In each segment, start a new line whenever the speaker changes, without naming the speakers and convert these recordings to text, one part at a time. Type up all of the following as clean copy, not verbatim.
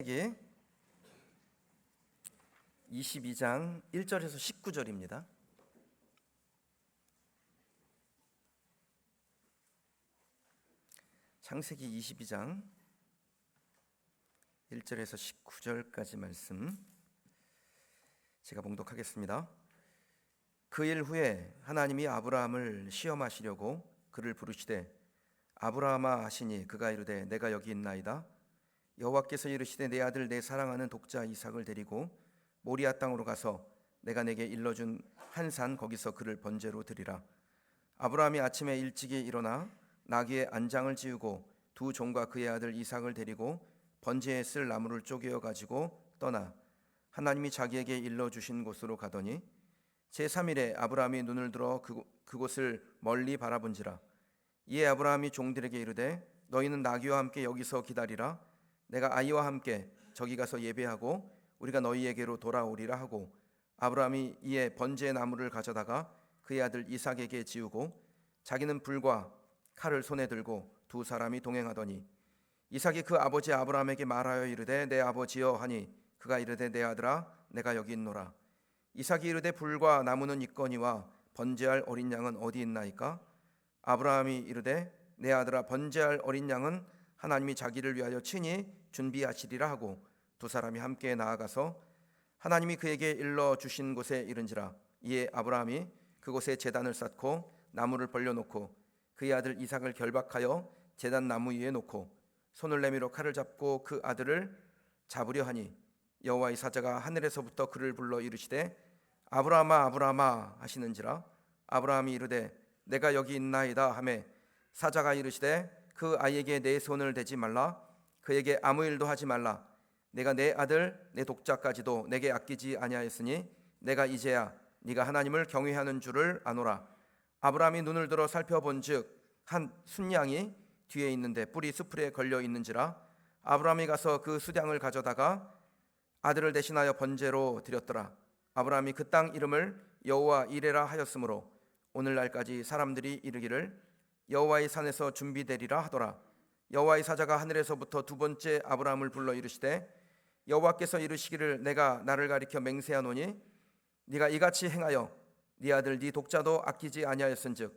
창세기 22장 1절에서 19절입니다. 창세기 22장 1절에서 19절까지 말씀 제가 봉독하겠습니다. 그 일 후에 하나님이 아브라함을 시험하시려고 그를 부르시되 아브라함아 하시니 그가 이르되 내가 여기 있나이다. 여호와께서 이르시되 내 아들 내 사랑하는 독자 이삭을 데리고 모리아 땅으로 가서 내가 내게 일러준 한 산 거기서 그를 번제로 드리라. 아브라함이 아침에 일찍이 일어나 나귀의 안장을 지우고 두 종과 그의 아들 이삭을 데리고 번제에 쓸 나무를 쪼개어 가지고 떠나 하나님이 자기에게 일러주신 곳으로 가더니 제3일에 아브라함이 눈을 들어 그곳을 멀리 바라본지라. 이에 아브라함이 종들에게 이르되 너희는 나귀와 함께 여기서 기다리라. 내가 아이와 함께 저기 가서 예배하고 우리가 너희에게로 돌아오리라 하고 아브라함이 이에 번제의 나무를 가져다가 그의 아들 이삭에게 지우고 자기는 불과 칼을 손에 들고 두 사람이 동행하더니 이삭이 그 아버지 아브라함에게 말하여 이르되 내 아버지여 하니 그가 이르되 내 아들아 내가 여기 있노라. 이삭이 이르되 불과 나무는 있거니와 번제할 어린 양은 어디 있나이까? 아브라함이 이르되 내 아들아 번제할 어린 양은 하나님이 자기를 위하여 친히 준비하시리라 하고 두 사람이 함께 나아가서 하나님이 그에게 일러 주신 곳에 이른지라. 이에 아브라함이 그곳에 제단을 쌓고 나무를 벌려놓고 그의 아들 이삭을 결박하여 제단 나무 위에 놓고 손을 내밀어 칼을 잡고 그 아들을 잡으려 하니 여호와의 사자가 하늘에서부터 그를 불러 이르시되 아브라함아 아브라함아 하시는지라. 아브라함이 이르되 내가 여기 있나이다 하매 사자가 이르시되 그 아이에게 내 손을 대지 말라. 그에게 아무 일도 하지 말라. 내가 내 아들 내 독자까지도 내게 아끼지 아니하였으니 내가 이제야 네가 하나님을 경외하는 줄을 아노라. 아브라함이 눈을 들어 살펴본즉 한 순양이 뒤에 있는데 뿔이 수풀에 걸려 있는지라. 아브라함이 가서 그 수량을 가져다가 아들을 대신하여 번제로 드렸더라. 아브라함이 그 땅 이름을 여호와 이레라 하였으므로 오늘날까지 사람들이 이르기를 여호와의 산에서 준비되리라 하더라. 여호와의 사자가 하늘에서부터 두 번째 아브라함을 불러 이르시되 여호와께서 이르시기를 내가 나를 가리켜 맹세하노니 네가 이같이 행하여 네 아들 네 독자도 아끼지 아니하였은즉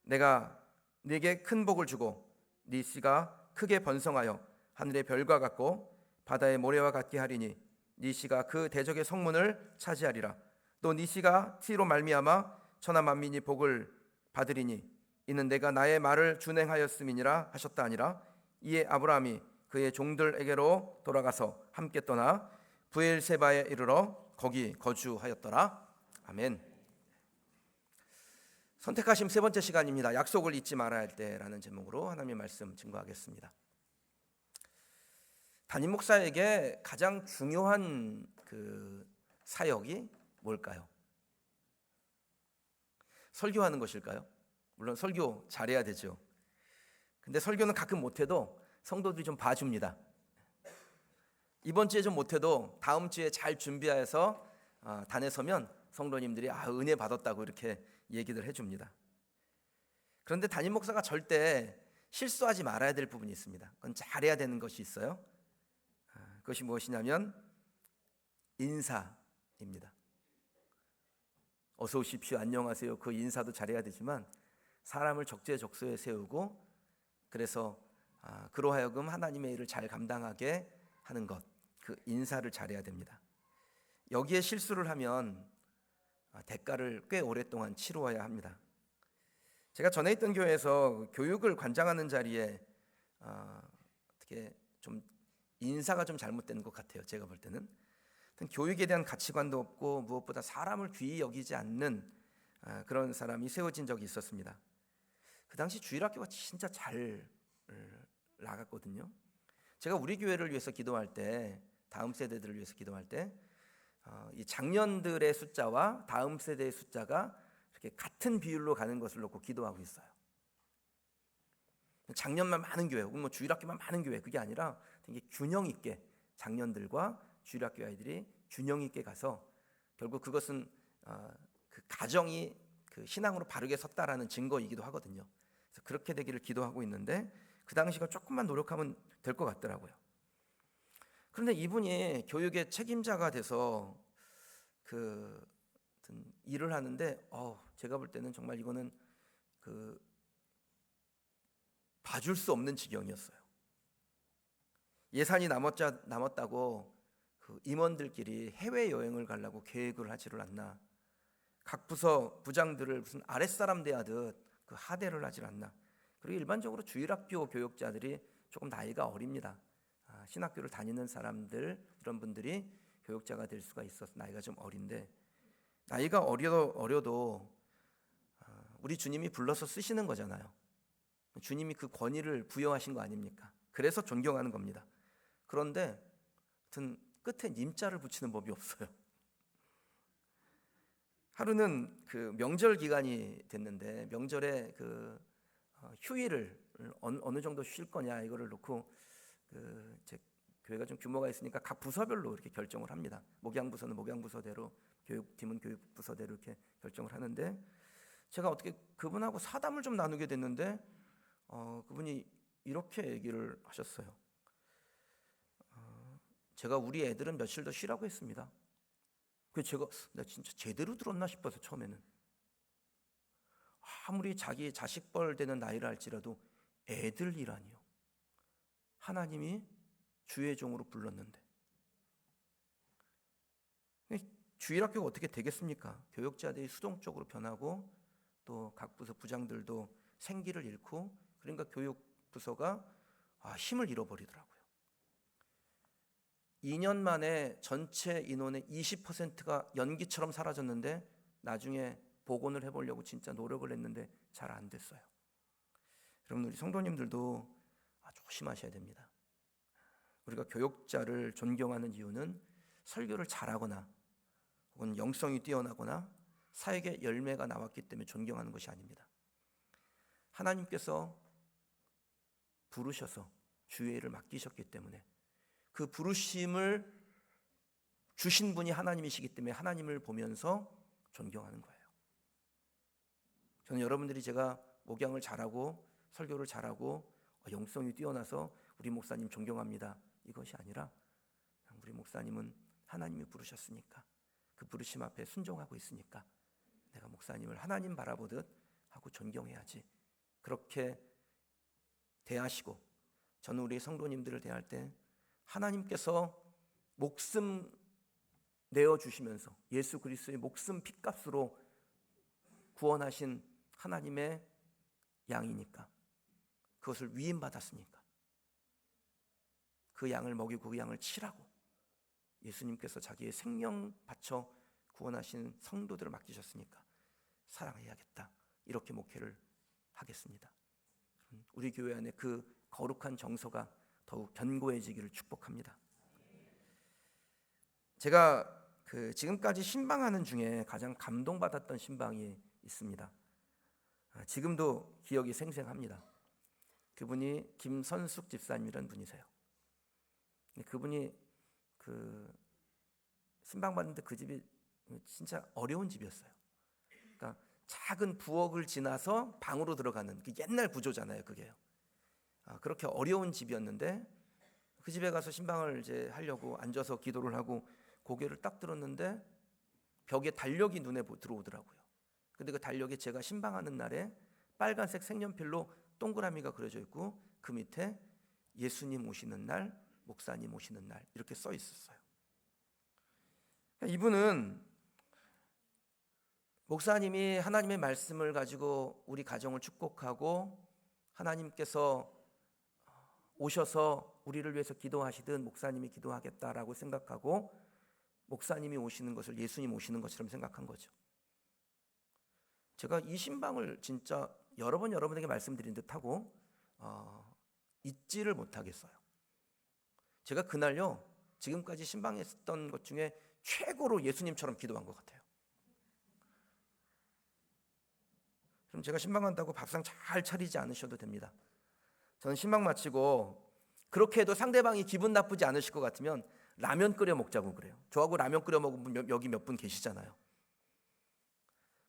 내가 네게 큰 복을 주고 네 씨가 크게 번성하여 하늘의 별과 같고 바다의 모래와 같게 하리니 네 씨가 그 대적의 성문을 차지하리라. 또 네 씨가 티로 말미암아 천하 만민이 복을 받으리니 이는 내가 나의 말을 준행하였음이니라 하셨다 하니라. 이에 아브라함이 그의 종들에게로 돌아가서 함께 떠나 브엘세바에 이르러 거기 거주하였더라. 아멘. 선택하심 세 번째 시간입니다. 약속을 잊지 말아야 할 때라는 제목으로 하나님의 말씀 증거하겠습니다. 담임 목사에게 가장 중요한 그 사역이 뭘까요? 설교하는 것일까요? 물론 설교 잘해야 되죠. 근데 설교는 가끔 못해도 성도들이 좀 봐줍니다. 이번 주에 좀 못해도 다음 주에 잘 준비해서 단에 서면 성도님들이 은혜 받았다고 이렇게 얘기를 해줍니다. 그런데 담임 목사가 절대 실수하지 말아야 될 부분이 있습니다. 그건 잘해야 되는 것이 있어요. 그것이 무엇이냐면 인사입니다. 어서 오십시오, 안녕하세요, 그 인사도 잘해야 되지만 사람을 적재적소에 세우고 그래서 그로 하여금 하나님의 일을 잘 감당하게 하는 것, 그 인사를 잘해야 됩니다. 여기에 실수를 하면 대가를 꽤 오랫동안 치루어야 합니다. 제가 전에 있던 교회에서 교육을 관장하는 자리에 어떻게 좀 인사가 좀 잘못된 것 같아요. 제가 볼 때는 교육에 대한 가치관도 없고 무엇보다 사람을 귀히 여기지 않는 그런 사람이 세워진 적이 있었습니다. 그 당시 주일학교가 진짜 잘 나갔거든요. 제가 우리 교회를 위해서 기도할 때, 다음 세대들을 위해서 기도할 때 이 장년들의 숫자와 다음 세대의 숫자가 이렇게 같은 비율로 가는 것을 놓고 기도하고 있어요. 장년만 많은 교회 혹은 주일학교만 많은 교회, 그게 아니라 되게 균형 있게 장년들과 주일학교 아이들이 균형 있게 가서 결국 그것은 그 가정이 그 신앙으로 바르게 섰다라는 증거이기도 하거든요. 그래서 그렇게 되기를 기도하고 있는데 그 당시가 조금만 노력하면 될 것 같더라고요. 그런데 이분이 교육의 책임자가 돼서 그 일을 하는데 제가 볼 때는 정말 이거는 봐줄 수 없는 지경이었어요. 예산이 남았다고 그 임원들끼리 해외 여행을 가려고 계획을 하지를 않나. 각 부서 부장들을 무슨 아랫사람 대하듯 그 하대를 하질 않나. 그리고 일반적으로 주일학교 교육자들이 조금 나이가 어립니다. 신학교를 다니는 사람들, 이런 분들이 교육자가 될 수가 있어서 나이가 좀 어린데, 나이가 어려도 우리 주님이 불러서 쓰시는 거잖아요. 주님이 그 권위를 부여하신 거 아닙니까? 그래서 존경하는 겁니다. 그런데 끝에 님자를 붙이는 법이 없어요. 하루는 그 명절 기간이 됐는데, 명절에 그 휴일을 어느 정도 쉴 거냐 이거를 놓고 제 교회가 좀 규모가 있으니까 각 부서별로 이렇게 결정을 합니다. 목양부서는 목양부서대로, 교육팀은 교육부서대로 이렇게 결정을 하는데, 제가 어떻게 그분하고 사담을 좀 나누게 됐는데 그분이 이렇게 얘기를 하셨어요. 제가 우리 애들은 며칠 더 쉬라고 했습니다. 그래서 나 진짜 제대로 들었나 싶어서 처음에는, 아무리 자기 자식벌 되는 나이를 할지라도 애들이라니요. 하나님이 주의 종으로 불렀는데 주일학교가 어떻게 되겠습니까? 교육자들이 수동적으로 변하고 또 각 부서 부장들도 생기를 잃고, 그러니까 교육부서가 힘을 잃어버리더라고요. 2년 만에 전체 인원의 20%가 연기처럼 사라졌는데, 나중에 복원을 해보려고 진짜 노력을 했는데 잘 안 됐어요. 여러분, 우리 성도님들도 조심하셔야 됩니다. 우리가 교육자를 존경하는 이유는 설교를 잘하거나 혹은 영성이 뛰어나거나 사역의 열매가 나왔기 때문에 존경하는 것이 아닙니다. 하나님께서 부르셔서 주의 일을 맡기셨기 때문에, 그 부르심을 주신 분이 하나님이시기 때문에 하나님을 보면서 존경하는 거예요. 저는 여러분들이 제가 목양을 잘하고 설교를 잘하고 영성이 뛰어나서 우리 목사님 존경합니다, 이것이 아니라 우리 목사님은 하나님이 부르셨으니까, 그 부르심 앞에 순종하고 있으니까 내가 목사님을 하나님 바라보듯 하고 존경해야지. 그렇게 대하시고, 저는 우리 성도님들을 대할 때 하나님께서 목숨 내어주시면서 예수 그리스도의 목숨 핏값으로 구원하신 하나님의 양이니까, 그것을 위임받았으니까 그 양을 먹이고 그 양을 치라고 예수님께서 자기의 생명 바쳐 구원하신 성도들을 맡기셨으니까 사랑해야겠다, 이렇게 목회를 하겠습니다. 우리 교회 안에 그 거룩한 정서가 더욱 견고해지기를 축복합니다. 제가 지금까지 신방하는 중에 가장 감동받았던 신방이 있습니다. 지금도 기억이 생생합니다. 그분이 김선숙 집사님이라는 분이세요. 그분이 신방 받는데 그 집이 진짜 어려운 집이었어요. 그러니까 작은 부엌을 지나서 방으로 들어가는 그 옛날 구조잖아요, 그게요. 그렇게 어려운 집이었는데, 그 집에 가서 신방을 이제 하려고 앉아서 기도를 하고 고개를 딱 들었는데 벽에 달력이 눈에 들어오더라고요. 근데 그 달력에 제가 신방하는 날에 빨간색 색연필로 동그라미가 그려져 있고, 그 밑에 예수님 오시는 날, 목사님 오시는 날, 이렇게 써 있었어요. 이분은 목사님이 하나님의 말씀을 가지고 우리 가정을 축복하고 하나님께서 오셔서 우리를 위해서 기도하시든 목사님이 기도하겠다라고 생각하고, 목사님이 오시는 것을 예수님 오시는 것처럼 생각한 거죠. 제가 이 신방을 진짜 여러 번 여러분에게 말씀드린 듯하고 잊지를 못하겠어요. 제가 그날요, 지금까지 신방했던 것 중에 최고로 예수님처럼 기도한 것 같아요. 그럼 제가 신방한다고 밥상 잘 차리지 않으셔도 됩니다. 저는 신방 마치고 그렇게 해도 상대방이 기분 나쁘지 않으실 것 같으면 라면 끓여 먹자고 그래요. 저하고 라면 끓여 먹으면 여기 몇 분 계시잖아요.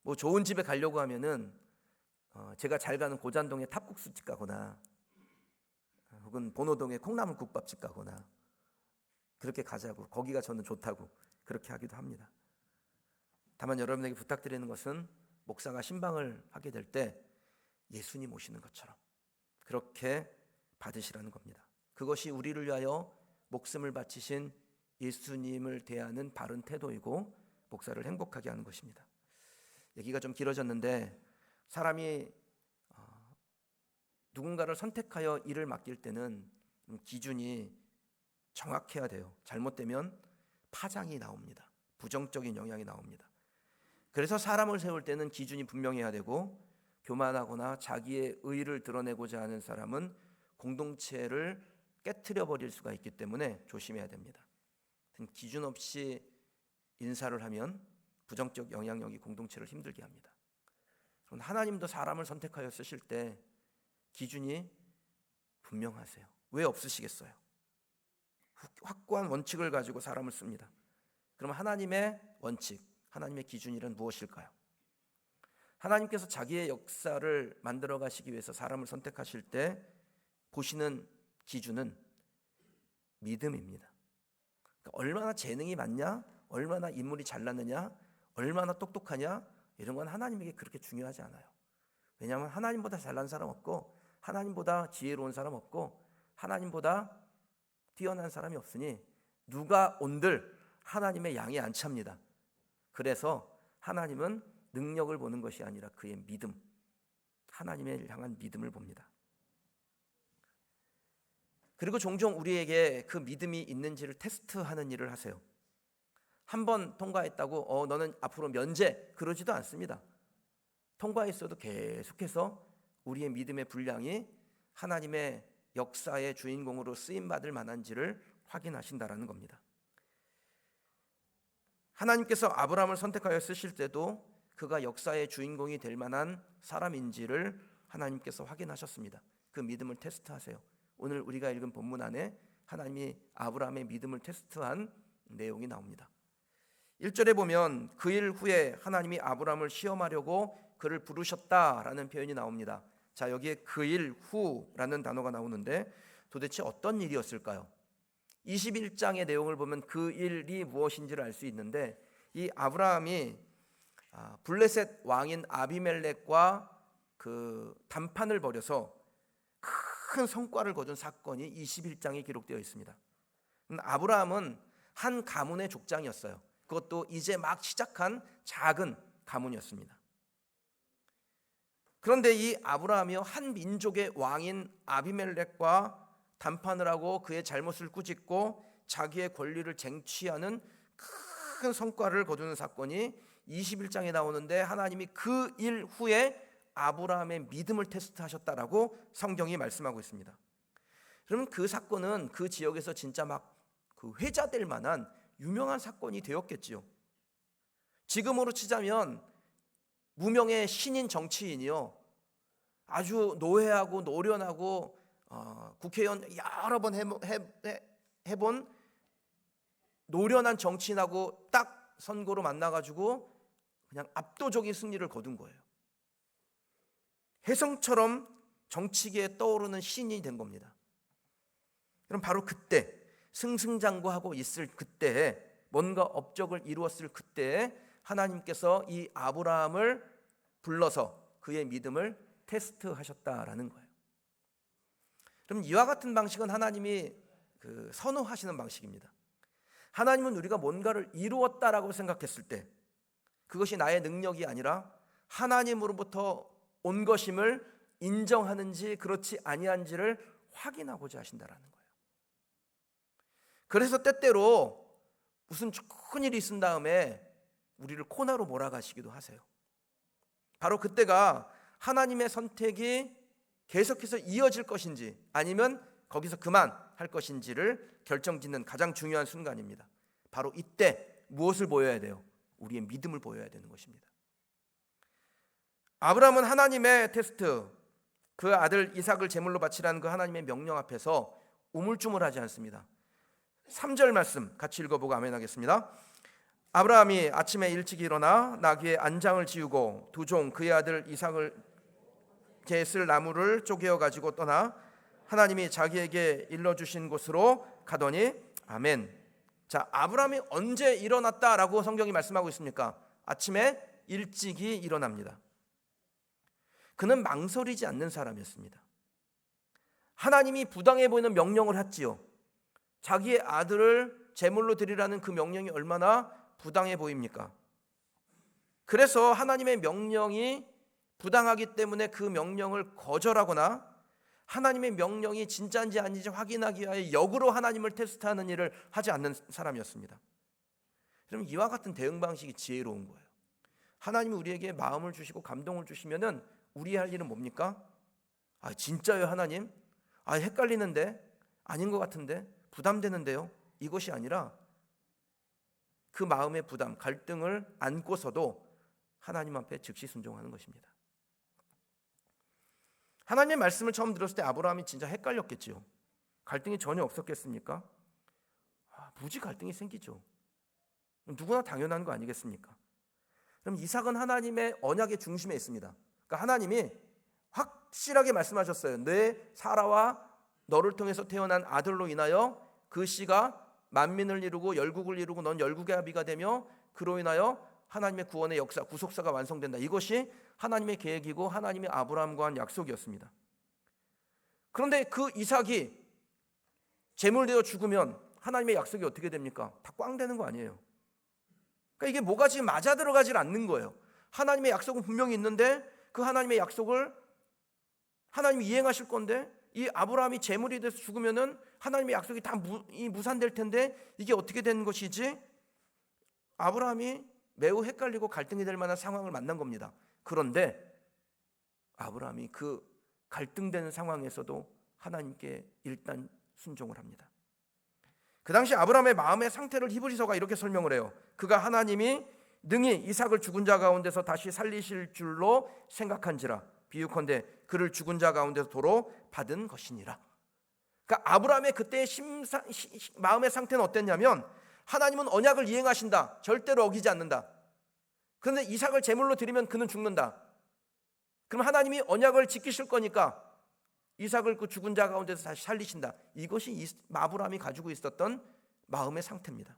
뭐 좋은 집에 가려고 하면은 제가 잘 가는 고잔동에 탑국수집 가거나 혹은 본호동에 콩나물국밥집 가거나 그렇게 가자고, 거기가 저는 좋다고 그렇게 하기도 합니다. 다만 여러분에게 부탁드리는 것은 목사가 신방을 하게 될 때 예수님 오시는 것처럼 그렇게 받으시라는 겁니다. 그것이 우리를 위하여 목숨을 바치신 예수님을 대하는 바른 태도이고 목사를 행복하게 하는 것입니다. 얘기가 좀 길어졌는데, 사람이 누군가를 선택하여 일을 맡길 때는 기준이 정확해야 돼요. 잘못되면 파장이 나옵니다. 부정적인 영향이 나옵니다. 그래서 사람을 세울 때는 기준이 분명해야 되고, 교만하거나 자기의 의의를 드러내고자 하는 사람은 공동체를 깨트려 버릴 수가 있기 때문에 조심해야 됩니다. 기준 없이 인사를 하면 부정적 영향력이 공동체를 힘들게 합니다. 하나님도 사람을 선택하여 쓰실 때 기준이 분명하세요. 왜 없으시겠어요? 확고한 원칙을 가지고 사람을 씁니다. 그럼 하나님의 원칙, 하나님의 기준이란 무엇일까요? 하나님께서 자기의 역사를 만들어 가시기 위해서 사람을 선택하실 때 보시는 기준은 믿음입니다. 그러니까 얼마나 재능이 많냐, 얼마나 인물이 잘났느냐, 얼마나 똑똑하냐, 이런 건 하나님에게 그렇게 중요하지 않아요. 왜냐하면 하나님보다 잘난 사람 없고, 하나님보다 지혜로운 사람 없고, 하나님보다 뛰어난 사람이 없으니 누가 온들 하나님의 양에 안 찹니다. 그래서 하나님은 능력을 보는 것이 아니라 그의 믿음, 하나님을 향한 믿음을 봅니다. 그리고 종종 우리에게 그 믿음이 있는지를 테스트하는 일을 하세요. 한 번 통과했다고 너는 앞으로 면제, 그러지도 않습니다. 통과했어도 계속해서 우리의 믿음의 분량이 하나님의 역사의 주인공으로 쓰임받을 만한지를 확인하신다라는 겁니다. 하나님께서 아브라함을 선택하여 쓰실 때도 그가 역사의 주인공이 될 만한 사람인지를 하나님께서 확인하셨습니다. 그 믿음을 테스트하세요. 오늘 우리가 읽은 본문 안에 하나님이 아브라함의 믿음을 테스트한 내용이 나옵니다. 1절에 보면 그 일 후에 하나님이 아브라함을 시험하려고 그를 부르셨다라는 표현이 나옵니다. 자, 여기에 그 일 후라는 단어가 나오는데 도대체 어떤 일이었을까요? 21장의 내용을 보면 그 일이 무엇인지를 알 수 있는데, 이 아브라함이 블레셋 왕인 아비멜렉과 그 단판을 벌여서 큰 성과를 거둔 사건이 21장에 기록되어 있습니다. 아브라함은 한 가문의 족장이었어요. 그것도 이제 막 시작한 작은 가문이었습니다. 그런데 이 아브라함이요, 한 민족의 왕인 아비멜렉과 단판을 하고 그의 잘못을 꾸짖고 자기의 권리를 쟁취하는 큰 성과를 거두는 사건이 21장에 나오는데, 하나님이 그 일 후에 아브라함의 믿음을 테스트하셨다라고 성경이 말씀하고 있습니다. 그러면 그 사건은 그 지역에서 진짜 막 그 회자될 만한 유명한 사건이 되었겠지요. 지금으로 치자면 무명의 신인 정치인이요, 아주 노회하고 노련하고 국회의원 여러 번 해본 노련한 정치인하고 딱 선거로 만나가지고 그냥 압도적인 승리를 거둔 거예요. 혜성처럼 정치계에 떠오르는 신인이 된 겁니다. 그럼 바로 그때 승승장구하고 있을 그때에, 뭔가 업적을 이루었을 그때에 하나님께서 이 아브라함을 불러서 그의 믿음을 테스트하셨다라는 거예요. 그럼 이와 같은 방식은 하나님이 선호하시는 방식입니다. 하나님은 우리가 뭔가를 이루었다라고 생각했을 때 그것이 나의 능력이 아니라 하나님으로부터 온 것임을 인정하는지 그렇지 아니한지를 확인하고자 하신다라는 거예요. 그래서 때때로 무슨 좋은 일이 있은 다음에 우리를 코너로 몰아가시기도 하세요. 바로 그때가 하나님의 선택이 계속해서 이어질 것인지 아니면 거기서 그만할 것인지를 결정짓는 가장 중요한 순간입니다. 바로 이때 무엇을 보여야 돼요? 우리의 믿음을 보여야 되는 것입니다. 아브라함은 하나님의 테스트, 그 아들 이삭을 제물로 바치라는 그 하나님의 명령 앞에서 우물쭈물하지 않습니다. 3절 말씀 같이 읽어보고 아멘 하겠습니다. 아브라함이 아침에 일찍 일어나 나귀의 안장을 지우고 두 종 그의 아들 이삭을 겟을 나무를 쪼개어 가지고 떠나 하나님이 자기에게 일러주신 곳으로 가더니 아멘. 자, 아브라함이 언제 일어났다라고 성경이 말씀하고 있습니까? 아침에 일찍이 일어납니다. 그는 망설이지 않는 사람이었습니다. 하나님이 부당해 보이는 명령을 했지요. 자기의 아들을 제물로 드리라는 그 명령이 얼마나 부당해 보입니까? 그래서 하나님의 명령이 부당하기 때문에 그 명령을 거절하거나 하나님의 명령이 진짜인지 아닌지 확인하기 위하여 역으로 하나님을 테스트하는 일을 하지 않는 사람이었습니다. 그럼 이와 같은 대응 방식이 지혜로운 거예요. 하나님이 우리에게 마음을 주시고 감동을 주시면은 우리 할 일은 뭡니까? 아, 진짜요 하나님? 아, 헷갈리는데? 아닌 것 같은데? 부담되는데요? 이것이 아니라 그 마음의 부담, 갈등을 안고서도 하나님 앞에 즉시 순종하는 것입니다. 하나님의 말씀을 처음 들었을 때 아브라함이 진짜 헷갈렸겠지요. 갈등이 전혀 없었겠습니까? 무지 갈등이 생기죠. 누구나 당연한 거 아니겠습니까? 그럼 이삭은 하나님의 언약의 중심에 있습니다. 그러니까 하나님이 확실하게 말씀하셨어요. 내 사라와 너를 통해서 태어난 아들로 인하여 그 씨가 만민을 이루고 열국을 이루고 넌 열국의 아비가 되며 그로 인하여 하나님의 구원의 역사, 구속사가 완성된다. 이것이 하나님의 계획이고 하나님이 아브라함과 한 약속이었습니다. 그런데 그 이삭이 제물되어 죽으면 하나님의 약속이 어떻게 됩니까? 다 꽝 되는 거 아니에요. 그러니까 이게 뭐가 지금 맞아 들어가질 않는 거예요. 하나님의 약속은 분명히 있는데 그 하나님의 약속을 하나님이 이행하실 건데 이 아브라함이 제물이 돼서 죽으면은 하나님의 약속이 다 무산될 텐데 이게 어떻게 된 것이지? 아브라함이 매우 헷갈리고 갈등이 될 만한 상황을 만난 겁니다. 그런데 아브라함이 그 갈등되는 상황에서도 하나님께 일단 순종을 합니다. 그 당시 아브라함의 마음의 상태를 히브리서가 이렇게 설명을 해요. 그가 하나님이 능히 이삭을 죽은 자 가운데서 다시 살리실 줄로 생각한지라 비유컨대 그를 죽은 자 가운데서 도로 받은 것이니라. 그러니까 아브라함의 그때의 마음의 상태는 어땠냐면 하나님은 언약을 이행하신다. 절대로 어기지 않는다. 그런데 이삭을 제물로 드리면 그는 죽는다. 그럼 하나님이 언약을 지키실 거니까 이삭을 그 죽은 자 가운데서 다시 살리신다. 이것이 아브라함이 가지고 있었던 마음의 상태입니다.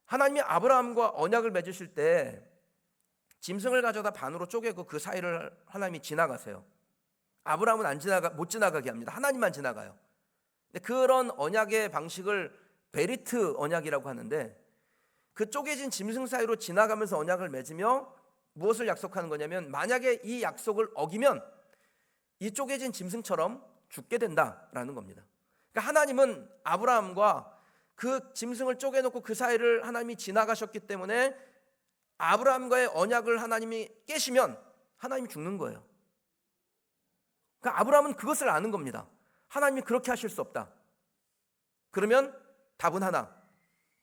하나님이 아브라함과 언약을 맺으실 때 짐승을 가져다 반으로 쪼개고 그 사이를 하나님이 지나가세요. 아브라함은 못 지나가게 합니다. 하나님만 지나가요. 그런 언약의 방식을 베리트 언약이라고 하는데 그 쪼개진 짐승 사이로 지나가면서 언약을 맺으며 무엇을 약속하는 거냐면 만약에 이 약속을 어기면 이 쪼개진 짐승처럼 죽게 된다라는 겁니다. 그러니까 하나님은 아브라함과 그 짐승을 쪼개놓고 그 사이를 하나님이 지나가셨기 때문에 아브라함과의 언약을 하나님이 깨시면 하나님이 죽는 거예요. 그러니까 아브라함은 그것을 아는 겁니다. 하나님이 그렇게 하실 수 없다. 그러면 답은 하나,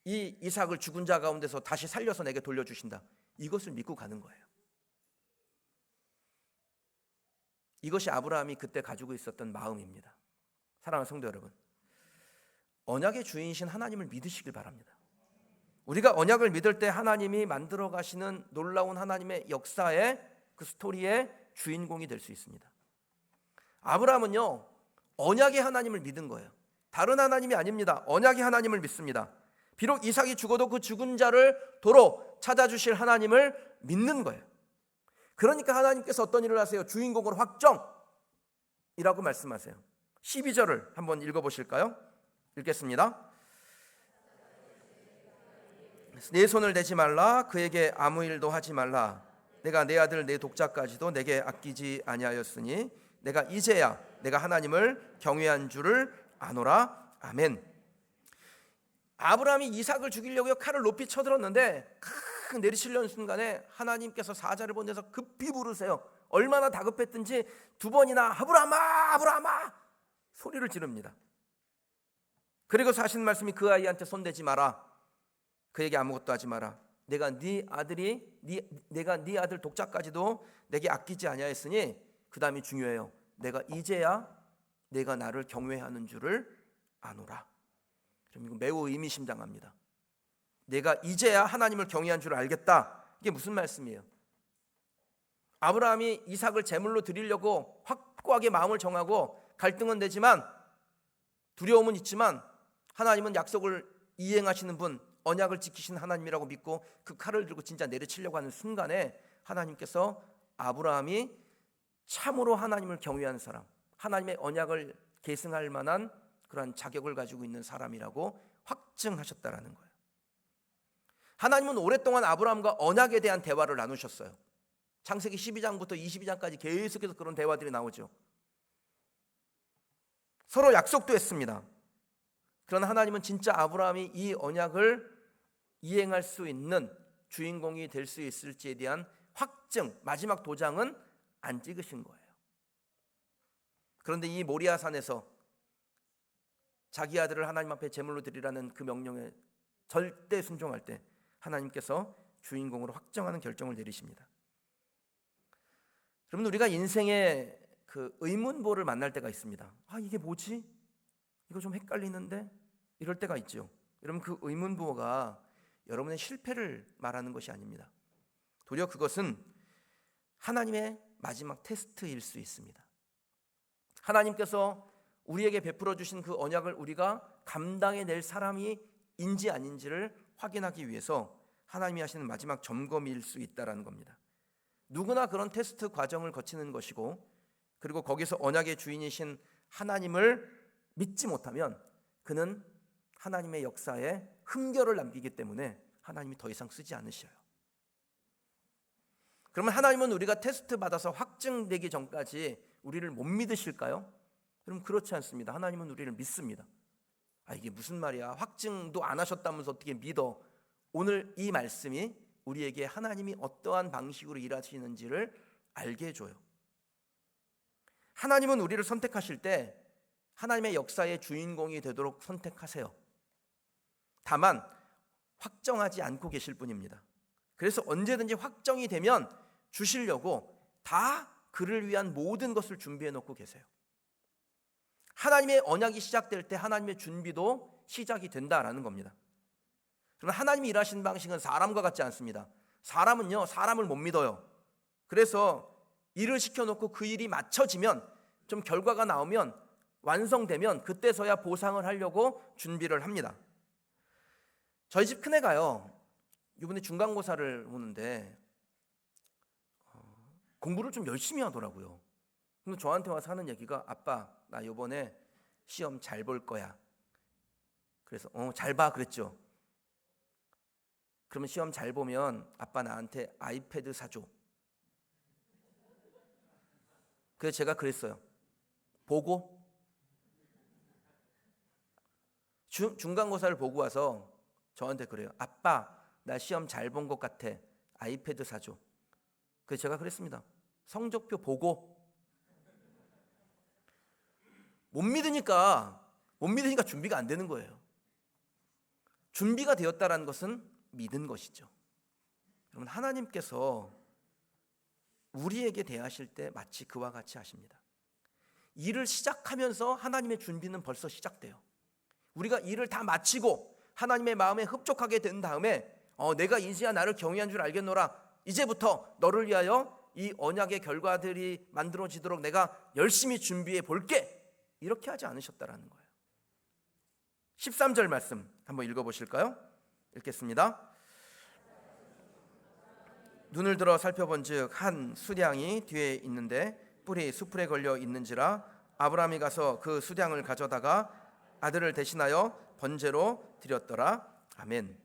이 이삭을 죽은 자 가운데서 다시 살려서 내게 돌려주신다. 이것을 믿고 가는 거예요. 이것이 아브라함이 그때 가지고 있었던 마음입니다. 사랑하는 성도 여러분, 언약의 주인이신 하나님을 믿으시길 바랍니다. 우리가 언약을 믿을 때 하나님이 만들어 가시는 놀라운 하나님의 역사의 그 스토리의 주인공이 될 수 있습니다. 아브라함은요, 언약의 하나님을 믿은 거예요. 다른 하나님이 아닙니다. 언약의 하나님을 믿습니다. 비록 이삭이 죽어도 그 죽은 자를 도로 찾아주실 하나님을 믿는 거예요. 그러니까 하나님께서 어떤 일을 하세요? 주인공을 확정이라고 말씀하세요. 12절을 한번 읽어보실까요? 읽겠습니다. 내 손을 대지 말라. 그에게 아무 일도 하지 말라. 내가 내 아들 내 독자까지도 내게 아끼지 아니하였으니 내가 이제야 내가 하나님을 경외한 줄을 아노라. 아멘. 아브라함이 이삭을 죽이려고 칼을 높이 쳐들었는데 내리치려는 순간에 하나님께서 사자를 보내서 급히 부르세요. 얼마나 다급했든지 두 번이나 아브라함아 아브라함아 소리를 지릅니다. 그리고 하시는 말씀이 그 아이한테 손대지 마라. 그에게 아무것도 하지 마라. 내가 네 아들 독자까지도 내게 아끼지 아니하였으니 그 다음이 중요해요. 내가 이제야 내가 나를 경외하는 줄을 아노라. 그럼 이거 매우 의미심장합니다. 내가 이제야 하나님을 경외한 줄 알겠다. 이게 무슨 말씀이에요? 아브라함이 이삭을 제물로 드리려고 확고하게 마음을 정하고 갈등은 되지만 두려움은 있지만 하나님은 약속을 이행하시는 분, 언약을 지키신 하나님이라고 믿고 그 칼을 들고 진짜 내려치려고 하는 순간에 하나님께서 아브라함이 참으로 하나님을 경외하는 사람, 하나님의 언약을 계승할 만한 그러한 자격을 가지고 있는 사람이라고 확증하셨다라는 거예요. 하나님은 오랫동안 아브라함과 언약에 대한 대화를 나누셨어요. 창세기 12장부터 22장까지 계속해서 그런 대화들이 나오죠. 서로 약속도 했습니다. 그러나 하나님은 진짜 아브라함이 이 언약을 이행할 수 있는 주인공이 될 수 있을지에 대한 확증, 마지막 도장은 안 찍으신 거예요. 그런데 이 모리아산에서 자기 아들을 하나님 앞에 제물로 드리라는 그 명령에 절대 순종할 때 하나님께서 주인공으로 확정하는 결정을 내리십니다. 여러분, 우리가 인생의 그 의문보를 만날 때가 있습니다. 이게 뭐지? 이거 좀 헷갈리는데? 이럴 때가 있죠. 여러분, 그 의문부호가 여러분의 실패를 말하는 것이 아닙니다. 도리어 그것은 하나님의 마지막 테스트일 수 있습니다. 하나님께서 우리에게 베풀어 주신 그 언약을 우리가 감당해낼 사람이인지 아닌지를 확인하기 위해서 하나님이 하시는 마지막 점검일 수 있다는 겁니다. 누구나 그런 테스트 과정을 거치는 것이고, 그리고 거기서 언약의 주인이신 하나님을 믿지 못하면 그는 하나님의 역사에 흠결을 남기기 때문에 하나님이 더 이상 쓰지 않으셔요. 그러면 하나님은 우리가 테스트 받아서 확증되기 전까지 우리를 못 믿으실까요? 여러분, 그렇지 않습니다. 하나님은 우리를 믿습니다. 이게 무슨 말이야? 확증도 안 하셨다면서 어떻게 믿어? 오늘 이 말씀이 우리에게 하나님이 어떠한 방식으로 일하시는지를 알게 해줘요. 하나님은 우리를 선택하실 때 하나님의 역사의 주인공이 되도록 선택하세요. 다만 확정하지 않고 계실 뿐입니다. 그래서 언제든지 확정이 되면 주시려고 다 그를 위한 모든 것을 준비해 놓고 계세요. 하나님의 언약이 시작될 때 하나님의 준비도 시작이 된다라는 겁니다. 그러나 하나님이 일하시는 방식은 사람과 같지 않습니다. 사람은요, 사람을 못 믿어요. 그래서 일을 시켜놓고 그 일이 맞춰지면, 좀 결과가 나오면, 완성되면 그때서야 보상을 하려고 준비를 합니다. 저희 집 큰애가요, 이번에 중간고사를 보는데 공부를 좀 열심히 하더라고요. 근데 저한테 와서 하는 얘기가, 아빠, 나 이번에 시험 잘 볼 거야. 그래서 잘 봐 그랬죠. 그러면 시험 잘 보면 아빠 나한테 아이패드 사줘. 그래서 제가 그랬어요. 보고? 중간고사를 보고 와서 저한테 그래요. 아빠, 나 시험 잘 본 것 같아. 아이패드 사줘. 그래서 제가 그랬습니다. 성적표 보고? 못 믿으니까 준비가 안 되는 거예요. 준비가 되었다라는 것은 믿은 것이죠. 여러분, 하나님께서 우리에게 대하실 때 마치 그와 같이 하십니다. 일을 시작하면서 하나님의 준비는 벌써 시작돼요. 우리가 일을 다 마치고 하나님의 마음에 흡족하게 된 다음에 내가 이제야 나를 경외한 줄 알겠노라. 이제부터 너를 위하여 이 언약의 결과들이 만들어지도록 내가 열심히 준비해 볼게. 이렇게 하지 않으셨다라는 거예요. 13절 말씀 한번 읽어보실까요? 읽겠습니다. 눈을 들어 살펴본즉 한 수량이 뒤에 있는데 뿔이 수풀에 걸려 있는지라 아브라함이 가서 그 수량을 가져다가 아들을 대신하여 번제로 드렸더라. 아멘.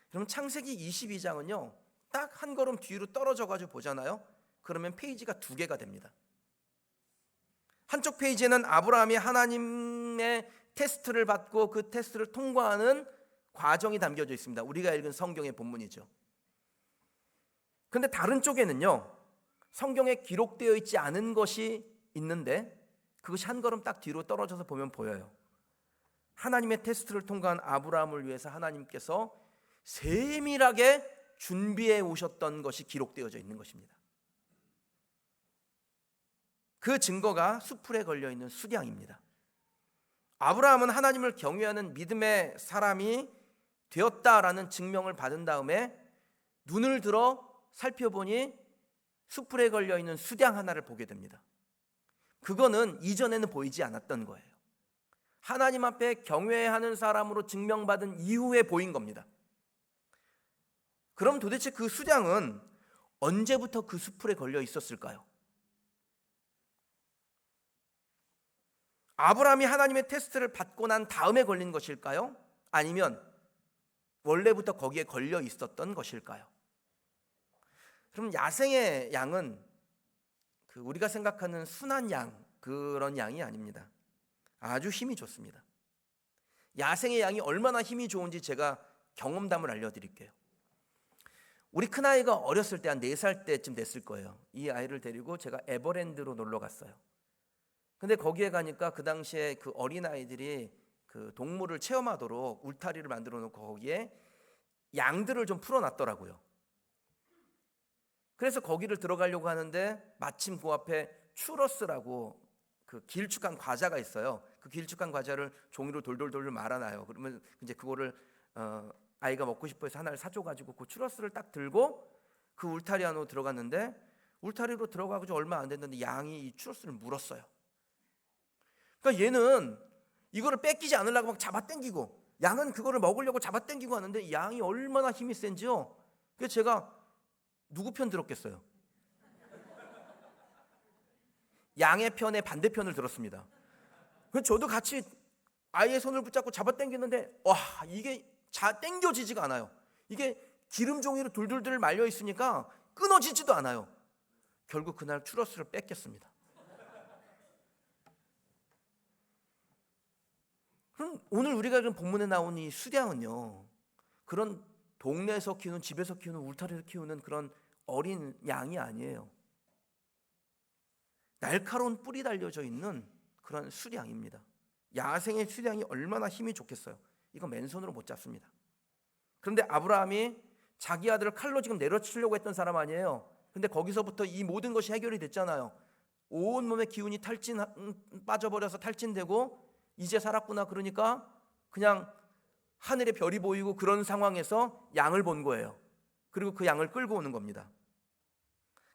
그럼 창세기 22장은요 딱 한 걸음 뒤로 떨어져 가지고 보잖아요. 그러면 페이지가 2개가 됩니다. 한쪽 페이지에는 아브라함이 하나님의 테스트를 받고 그 테스트를 통과하는 과정이 담겨져 있습니다. 우리가 읽은 성경의 본문이죠. 그런데 다른 쪽에는요 성경에 기록되어 있지 않은 것이 있는데 그것이 한 걸음 딱 뒤로 떨어져서 보면 보여요. 하나님의 테스트를 통과한 아브라함을 위해서 하나님께서 세밀하게 준비해 오셨던 것이 기록되어져 있는 것입니다. 그 증거가 수풀에 걸려있는 수량입니다. 아브라함은 하나님을 경외하는 믿음의 사람이 되었다라는 증명을 받은 다음에 눈을 들어 살펴보니 수풀에 걸려있는 수량 하나를 보게 됩니다. 그거는 이전에는 보이지 않았던 거예요. 하나님 앞에 경외하는 사람으로 증명받은 이후에 보인 겁니다. 그럼 도대체 그 수량은 언제부터 그 수풀에 걸려 있었을까요? 아브라함이 하나님의 테스트를 받고 난 다음에 걸린 것일까요? 아니면 원래부터 거기에 걸려 있었던 것일까요? 그럼 야생의 양은 우리가 생각하는 순한 양, 그런 양이 아닙니다. 아주 힘이 좋습니다. 야생의 양이 얼마나 힘이 좋은지 제가 경험담을 알려드릴게요. 우리 큰아이가 어렸을 때 한 4살 때쯤 됐을 거예요. 이 아이를 데리고 제가 에버랜드로 놀러 갔어요. 근데 거기에 가니까 그 당시에 그 어린아이들이 그 동물을 체험하도록 울타리를 만들어 놓고 거기에 양들을 좀 풀어놨더라고요. 그래서 거기를 들어가려고 하는데 마침 그 앞에 추러스라고 그 길쭉한 과자가 있어요. 그 길쭉한 과자를 종이로 돌돌돌 말아놔요. 그러면 이제 그거를 아이가 먹고 싶어 해서 하나를 사줘가지고 그 추러스를 딱 들고 그 울타리 안으로 들어갔는데, 울타리로 들어가고 얼마 안 됐는데 양이 이 추러스를 물었어요. 그러니까 얘는 이거를 뺏기지 않으려고 막 잡아당기고, 양은 그거를 먹으려고 잡아당기고 하는데 양이 얼마나 힘이 센지요. 그래서 제가 누구 편 들었겠어요? 양의 편에 반대편을 들었습니다. 그래서 저도 같이 아이의 손을 붙잡고 잡아당기는데 와, 이게 당겨지지가 않아요. 이게 기름 종이로 둘둘둘 말려 있으니까 끊어지지도 않아요. 결국 그날 추러스를 뺏겼습니다. 그럼 오늘 우리가 그런 본문에 나온 이 수량은요, 그런 동네에서 키우는, 집에서 키우는, 울타리에서 키우는 그런 어린 양이 아니에요. 날카로운 뿔이 달려져 있는 그런 수량입니다. 야생의 수량이 얼마나 힘이 좋겠어요. 이거 맨손으로 못 잡습니다. 그런데 아브라함이 자기 아들을 칼로 지금 내려치려고 했던 사람 아니에요. 근데 거기서부터 이 모든 것이 해결이 됐잖아요. 온몸의 기운이 빠져버려서 탈진되고 이제 살았구나. 그러니까 그냥 하늘에 별이 보이고 그런 상황에서 양을 본 거예요. 그리고 그 양을 끌고 오는 겁니다.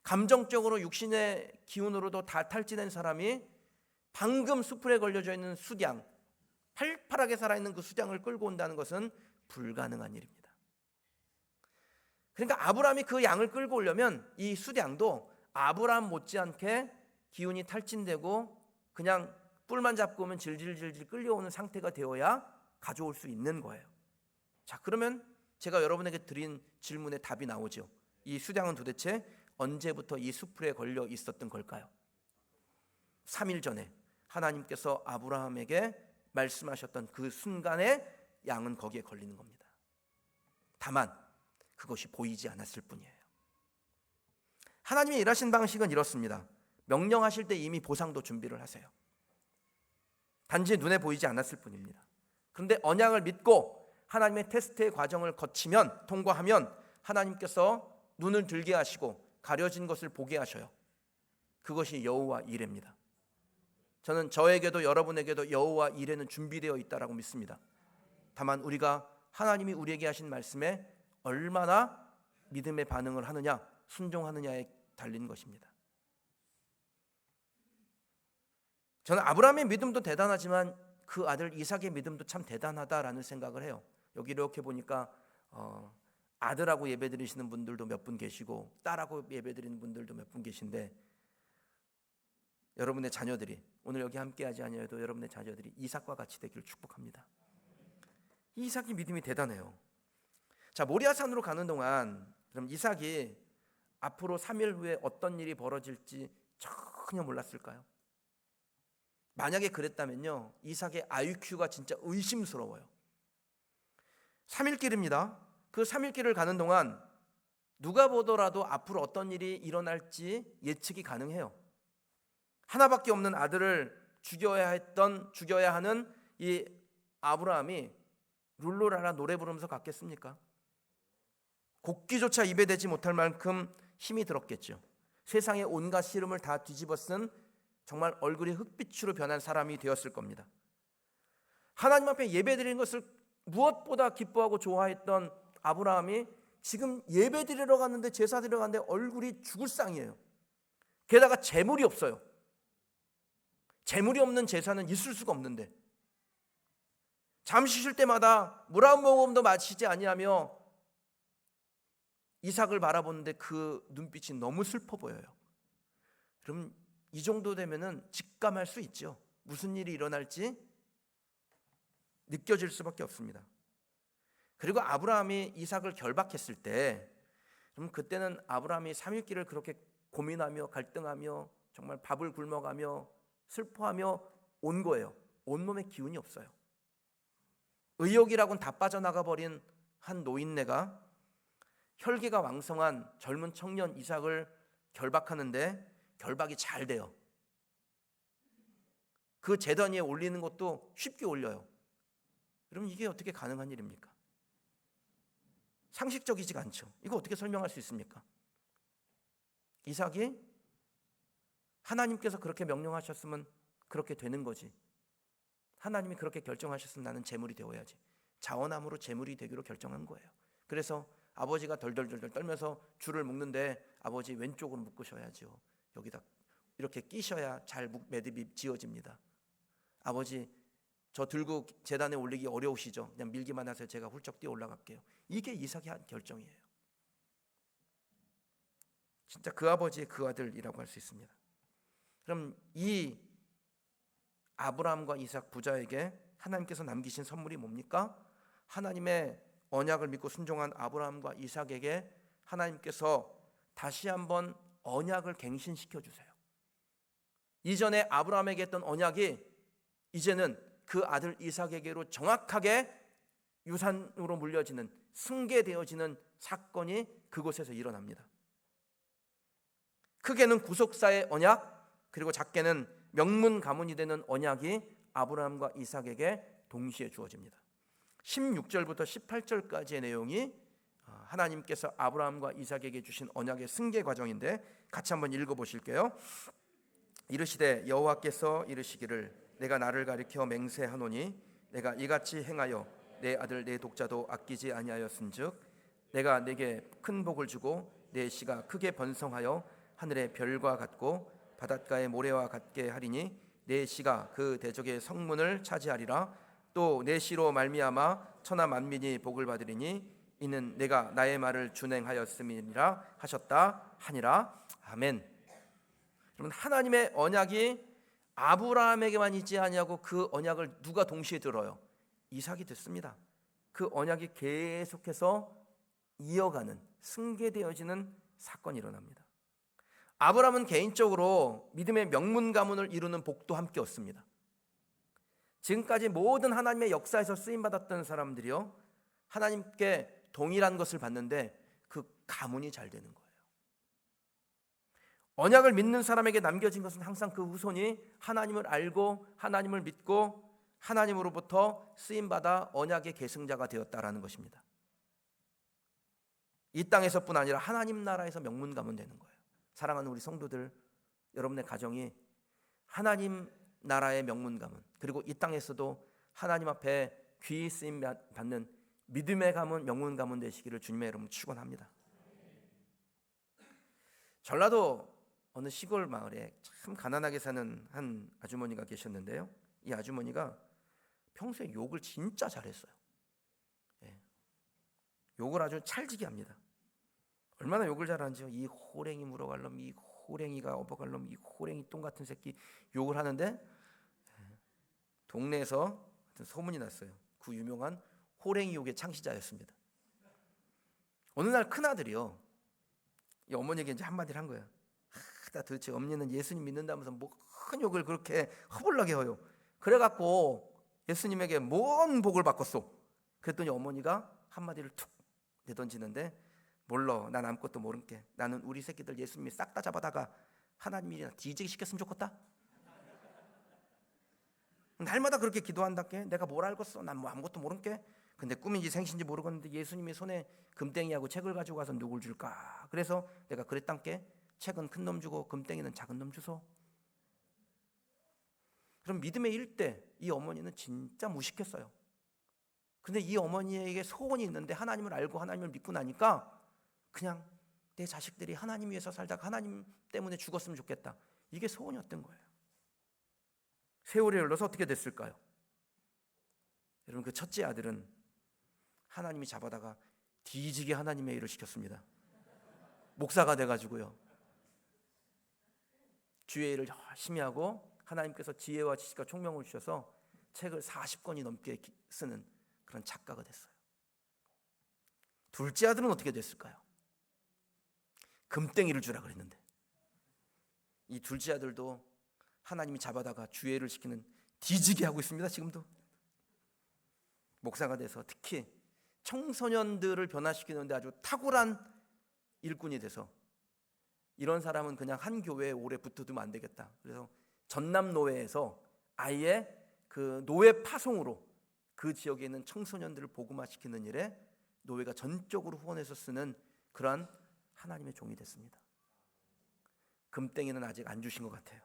감정적으로 육신의 기운으로도 다 탈진한 사람이 방금 수풀에 걸려져 있는 수량, 팔팔하게 살아있는 그 수량을 끌고 온다는 것은 불가능한 일입니다. 그러니까 아브라함이 그 양을 끌고 오려면 이 수량도 아브라함 못지않게 기운이 탈진되고 그냥 뿔만 잡고 오면 질질질질 끌려오는 상태가 되어야 가져올 수 있는 거예요. 자, 그러면 제가 여러분에게 드린 질문에 답이 나오죠. 이 수량은 도대체 언제부터 이 수풀에 걸려 있었던 걸까요? 3일 전에 하나님께서 아브라함에게 말씀하셨던 그 순간에 양은 거기에 걸리는 겁니다. 다만 그것이 보이지 않았을 뿐이에요. 하나님이 일하신 방식은 이렇습니다. 명령하실 때 이미 보상도 준비를 하세요. 단지 눈에 보이지 않았을 뿐입니다. 그런데 언약을 믿고 하나님의 테스트의 과정을 거치면, 통과하면 하나님께서 눈을 들게 하시고 가려진 것을 보게 하셔요. 그것이 여호와 이레입니다. 저는 저에게도 여러분에게도 여호와 이레는 준비되어 있다라고 믿습니다. 다만 우리가 하나님이 우리에게 하신 말씀에 얼마나 믿음의 반응을 하느냐, 순종하느냐에 달린 것입니다. 저는 아브라함의 믿음도 대단하지만 그 아들 이삭의 믿음도 참 대단하다라는 생각을 해요. 여기 이렇게 보니까 아들하고 예배드리시는 분들도 몇 분 계시고 딸하고 예배드리는 분들도 몇 분 계신데, 여러분의 자녀들이, 오늘 여기 함께하지 아니어도 여러분의 자녀들이 이삭과 같이 되기를 축복합니다. 이삭이 믿음이 대단해요. 자, 모리아산으로 가는 동안 그럼 이삭이 앞으로 3일 후에 어떤 일이 벌어질지 전혀 몰랐을까요? 만약에 그랬다면요, 이삭의 IQ가 진짜 의심스러워요. 3일 길입니다. 그 3일 길을 가는 동안 누가 보더라도 앞으로 어떤 일이 일어날지 예측이 가능해요. 하나밖에 없는 아들을 죽여야 하는 이 아브라함이 룰루라라 노래 부르면서 갔겠습니까? 곡기조차 입에 대지 못할 만큼 힘이 들었겠죠. 세상의 온갖 시름을 다 뒤집어 쓴 정말 얼굴이 흑빛으로 변한 사람이 되었을 겁니다. 하나님 앞에 예배드리는 것을 무엇보다 기뻐하고 좋아했던 아브라함이 지금 예배드리러 갔는데, 제사 드리러 갔는데 얼굴이 죽을 상이에요. 게다가 재물이 없어요. 재물이 없는 제사는 있을 수가 없는데 잠시 쉴 때마다 물 한 모금도 마시지 아니하며 이삭을 바라보는데 그 눈빛이 너무 슬퍼 보여요. 그럼 이 정도 되면은 직감할 수 있죠. 무슨 일이 일어날지 느껴질 수밖에 없습니다. 그리고 아브라함이 이삭을 결박했을 때, 그럼 그때는 아브라함이 3일길을 그렇게 고민하며 갈등하며 정말 밥을 굶어가며 슬퍼하며 온 거예요. 온몸에 기운이 없어요. 의욕이라고는 다 빠져나가 버린 한 노인네가 혈기가 왕성한 젊은 청년 이삭을 결박하는데 결박이 잘 돼요. 그 제단 위에 올리는 것도 쉽게 올려요. 그럼 이게 어떻게 가능한 일입니까? 상식적이지가 않죠. 이거 어떻게 설명할 수 있습니까? 이삭이 하나님께서 그렇게 명령하셨으면 그렇게 되는 거지. 하나님이 그렇게 결정하셨으면 나는 제물이 되어야지. 자원함으로 제물이 되기로 결정한 거예요. 그래서 아버지가 덜덜덜 떨면서 줄을 묶는데 아버지 왼쪽으로 묶으셔야죠. 여기다 이렇게 끼셔야 잘 매듭이 지어집니다. 아버지 저 들고 제단에 올리기 어려우시죠? 그냥 밀기만 하세요. 제가 훌쩍 뛰어 올라갈게요. 이게 이삭이 한 결정이에요. 진짜 그 아버지의 그 아들이라고 할 수 있습니다. 그럼 이 아브라함과 이삭 부자에게 하나님께서 남기신 선물이 뭡니까? 하나님의 언약을 믿고 순종한 아브라함과 이삭에게 하나님께서 다시 한번 언약을 갱신시켜 주세요. 이전에 아브라함에게 했던 언약이 이제는 그 아들 이삭에게로 정확하게 유산으로 물려지는, 승계되어지는 사건이 그곳에서 일어납니다. 크게는 구속사의 언약, 그리고 작게는 명문 가문이 되는 언약이 아브라함과 이삭에게 동시에 주어집니다. 16절부터 18절까지의 내용이 하나님께서 아브라함과 이삭에게 주신 언약의 승계 과정인데 같이 한번 읽어보실게요. 이르시되 여호와께서 이르시기를 내가 나를 가리켜 맹세하노니 내가 이같이 행하여 내 아들 내 독자도 아끼지 아니하였은즉 내가 내게 큰 복을 주고 내 씨가 크게 번성하여 하늘의 별과 같고 바닷가의 모래와 같게 하리니 내 씨가 그 대적의 성문을 차지하리라. 또 내 씨로 말미암아 천하 만민이 복을 받으리니 이는 내가 나의 말을 준행하였음이니라 하셨다 하니라. 아멘. 여러분, 하나님의 언약이 아브라함에게만 있지 아니하고 그 언약을 누가 동시에 들어요? 이삭이 듣습니다. 그 언약이 계속해서 이어가는, 승계되어지는 사건이 일어납니다. 아브라함은 개인적으로 믿음의 명문 가문을 이루는 복도 함께 얻습니다. 지금까지 모든 하나님의 역사에서 쓰임받았던 사람들이요, 하나님께 동일한 것을 받는데 그 가문이 잘 되는 거예요. 언약을 믿는 사람에게 남겨진 것은 항상 그 후손이 하나님을 알고 하나님을 믿고 하나님으로부터 쓰임받아 언약의 계승자가 되었다라는 것입니다. 이 땅에서뿐 아니라 하나님 나라에서 명문 가문 되는 거예요. 사랑하는 우리 성도들, 여러분의 가정이 하나님 나라의 명문 가문, 그리고 이 땅에서도 하나님 앞에 귀히 쓰임 받는 믿음의 가문, 명문 가문 되시기를 주님의 이름으로 축원합니다. 전라도 어느 시골 마을에 참 가난하게 사는 한 아주머니가 계셨는데요, 이 아주머니가 평소에 욕을 진짜 잘했어요. 욕을 아주 찰지게 합니다. 얼마나 욕을 잘하는지요. 이 호랭이 물어갈 놈, 이 호랭이가 업어갈 놈, 이 호랭이 똥 같은 새끼, 욕을 하는데 동네에서 소문이 났어요. 그 유명한 호랭이 욕의 창시자였습니다. 어느 날 큰아들이요, 이 어머니에게 이제 한마디를 한 거예요. 나 도대체 엄니는 예수님 믿는다면서 뭐 큰 욕을 그렇게 허벌나게 해요. 그래갖고 예수님에게 뭔 복을 바꿨어? 그랬더니 어머니가 한마디를 툭 내던지는데, 몰라, 난 아무것도 모른게. 나는 우리 새끼들 예수님이 싹 다 잡아다가 하나님이나 뒤지게 시켰으면 좋겠다. 날마다 그렇게 기도한다께. 내가 뭘 알겠어? 난 뭐 아무것도 모른게. 근데 꿈인지 생신지 모르겠는데 예수님이 손에 금땡이하고 책을 가지고 가서 누굴 줄까? 그래서 내가 그랬단께. 책은 큰 놈 주고 금땡이는 작은 놈 주소. 그럼 믿음의 일대, 이 어머니는 진짜 무식했어요. 근데 이 어머니에게 소원이 있는데 하나님을 알고 하나님을 믿고 나니까 그냥 내 자식들이 하나님 위해서 살다가 하나님 때문에 죽었으면 좋겠다, 이게 소원이었던 거예요. 세월이 흘러서 어떻게 됐을까요? 여러분, 그 첫째 아들은 하나님이 잡아다가 뒤지게 하나님의 일을 시켰습니다. 목사가 돼가지고요, 주의 일을 열심히 하고 하나님께서 지혜와 지식과 총명을 주셔서 책을 40권이 넘게 쓰는 그런 작가가 됐어요. 둘째 아들은 어떻게 됐을까요? 금땡이를 주라 그랬는데, 이 둘째 아들도 하나님이 잡아다가 주의 일을 시키는 뒤지게 하고 있습니다. 지금도 목사가 돼서 특히 청소년들을 변화시키는데 아주 탁월한 일꾼이 돼서, 이런 사람은 그냥 한 교회에 오래 붙어두면 안 되겠다. 그래서 전남노회에서 아예 그 노회 파송으로 그 지역에 있는 청소년들을 복음화시키는 일에 노회가 전적으로 후원해서 쓰는 그러한 하나님의 종이 됐습니다. 금땡이는 아직 안 주신 것 같아요.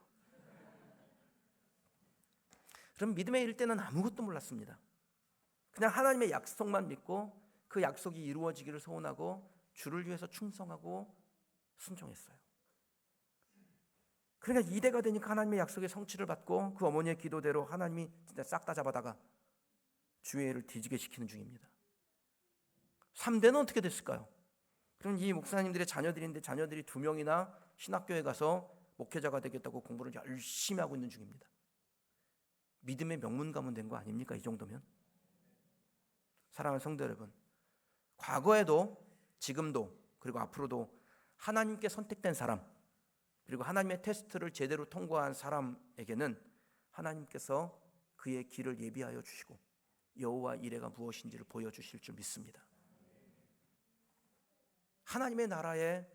그럼 믿음의 일 때는 아무것도 몰랐습니다. 그냥 하나님의 약속만 믿고 그 약속이 이루어지기를 소원하고 주를 위해서 충성하고 순종했어요. 그러니까 이대가 되니까 하나님의 약속의 성취를 받고 그 어머니의 기도대로 하나님이 진짜 싹 다 잡아다가 주의 일을 뒤지게 시키는 중입니다. 3대는 어떻게 됐을까요? 그럼 이 목사님들의 자녀들인데 자녀들이 2명이나 신학교에 가서 목회자가 되겠다고 공부를 열심히 하고 있는 중입니다. 믿음의 명문 가문 된 거 아닙니까? 이 정도면. 사랑하는 성도 여러분, 과거에도 지금도 그리고 앞으로도 하나님께 선택된 사람, 그리고 하나님의 테스트를 제대로 통과한 사람에게는 하나님께서 그의 길을 예비하여 주시고 여호와 이레가 무엇인지를 보여주실 줄 믿습니다. 하나님의 나라에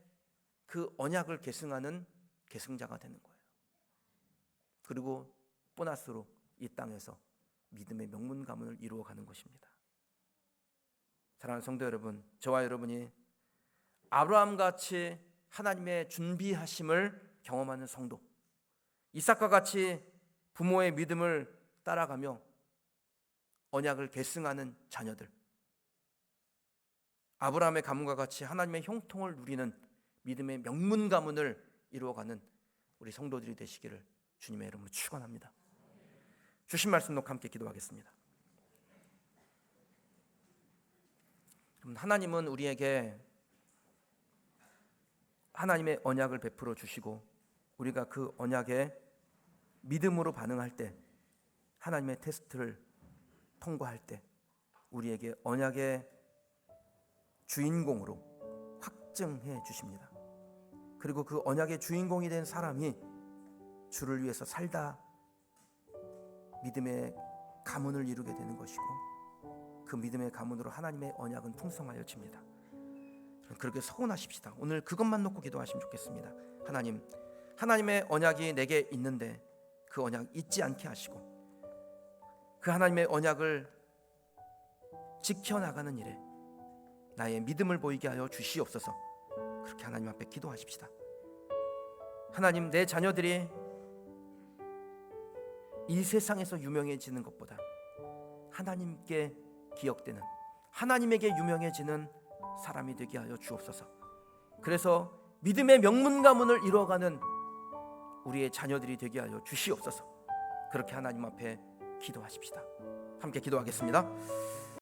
그 언약을 계승하는 계승자가 되는 거예요. 그리고 보너스로 이 땅에서 믿음의 명문 가문을 이루어가는 것입니다. 사랑하는 성도 여러분, 저와 여러분이 아브라함같이 하나님의 준비하심을 경험하는 성도, 이삭과 같이 부모의 믿음을 따라가며 언약을 계승하는 자녀들, 아브라함의 가문과 같이 하나님의 형통을 누리는 믿음의 명문 가문을 이루어가는 우리 성도들이 되시기를 주님의 이름으로 축원합니다. 주신 말씀 놓고 함께 기도하겠습니다. 하나님은 우리에게 하나님의 언약을 베풀어 주시고 우리가 그 언약에 믿음으로 반응할 때, 하나님의 테스트를 통과할 때 우리에게 언약의 주인공으로 확증해 주십니다. 그리고 그 언약의 주인공이 된 사람이 주를 위해서 살다 믿음의 가문을 이루게 되는 것이고, 그 믿음의 가문으로 하나님의 언약은 풍성하여 집니다. 그렇게 서운하십시다. 오늘 그것만 놓고 기도하시면 좋겠습니다. 하나님, 하나님의 언약이 내게 있는데 그 언약 잊지 않게 하시고 그 하나님의 언약을 지켜나가는 일에 나의 믿음을 보이게 하여 주시옵소서. 그렇게 하나님 앞에 기도하십시다. 하나님, 내 자녀들이 이 세상에서 유명해지는 것보다 하나님께 기억되는, 하나님에게 유명해지는 사람이 되게 하여 주옵소서. 그래서 믿음의 명문 가문을 이루어가는 우리의 자녀들이 되게 하여 주시옵소서. 그렇게 하나님 앞에 기도하십시다. 함께 기도하겠습니다.